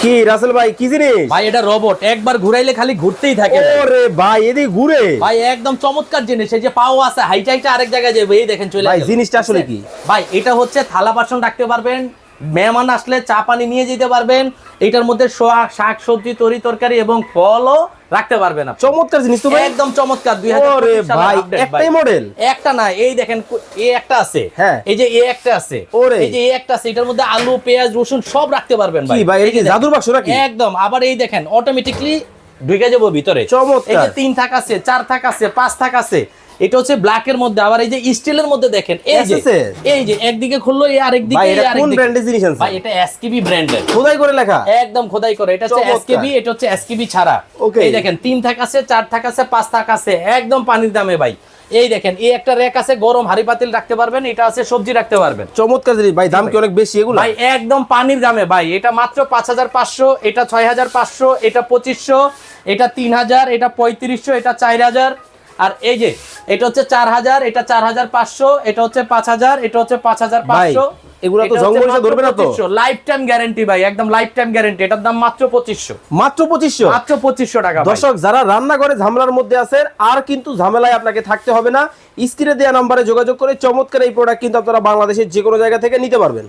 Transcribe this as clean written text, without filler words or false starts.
কি রাসেল ভাই কি জিনিস? ভাই এটা রোবট, একবার ঘুরাইলে খালি ঘুরতেই থাকে। ওরে ভাই এদিকে ঘুরে ভাই একদম চমৎকার জিনিস। এই যে পাও আছে, হাইটাইটা আরেক জায়গায় যাবে। এই দেখেন চলে ভাই গেল। জিনিসটা আসলে কি? ভাই এটা হচ্ছে থালা বাসন রাখতে পারবেন, মেহমান আসলে চা পানি নিয়ে যেতে পারবেন। এটার মধ্যে শাক সবজি তরি তরকারি এবং ফলও রাখতে পারবেন। চমৎকার জিনিস তো ভাই, একদম চমৎকার। ওরে ভাই একটাই মডেল, একটা না, এই দেখেন এই একটা আছে, হ্যাঁ এই যে এই একটা আছে, ওরে এই যে এই একটা আছে। এটার মধ্যে আলু পেঁয়াজ রসুন সব রাখতে পারবেন ভাই। কি ভাই এই কি জাদুর বাক্স নাকি? একদম। আবার এই দেখেন অটোমেটিকলি ঢুকে যাবো ভিতরে। চমৎকার। এই যে 3 থাক আছে, 4 থাক আছে, 5 থাক আছে। এটা হচ্ছে ব্ল্যাকের মধ্যে। আবার এই যে স্টিলের মধ্যে দেখেন, এই যে একদিকে খুললো এই আরেকদিকে। ভাই এটা কোন ব্র্যান্ডের জিনিস আছে ভাই? এটা এসকেবি ব্র্যান্ডের, খোদাই করে লেখা, একদম খোদাই করে। এটা হচ্ছে এসকেবি, এটা হচ্ছে এসকেবি ছাড়া। এই দেখেন 3 থাক আছে, 4 থাক আছে, 5 থাক আছে, একদম পানির দামে ভাই। এই দেখেন এই একটা র‍্যাক আছে, গরম হাড়ি পাতিল রাখতে পারবেন। এটা আছে সবজি রাখতে পারবেন। চমৎকার জিনিস ভাই। দাম কি অনেক বেশি এগুলো? ভাই একদম পানির দামে ভাই। এটা মাত্র 5500, এটা 6500, এটা 2500, এটা 3000, এটা 3500, এটা 4000। আর এই যে এটা হচ্ছে 4000, এটা 4500, এটা হচ্ছে 5000, এটা হচ্ছে 5500। এগুলো তো জঙ্গলে ধরবে না তো? লাইফ টাইম গ্যারান্টি ভাই, একদম লাইফ টাইম গ্যারান্টি। এটার দাম মাত্র 2500। মাত্র 2500? মাত্র 2500 টাকা। দর্শক যারা রান্না করে ঝামেলার মধ্যে আছেন, আর কিন্তু ঝামেলায় আপনাকে থাকতে হবে না। স্ক্রিনে দেওয়া নম্বরে যোগাযোগ করে চমৎকার এই প্রোডাক্ট কিন্তু আপনারা বাংলাদেশের যে কোনো জায়গা থেকে নিতে পারবেন।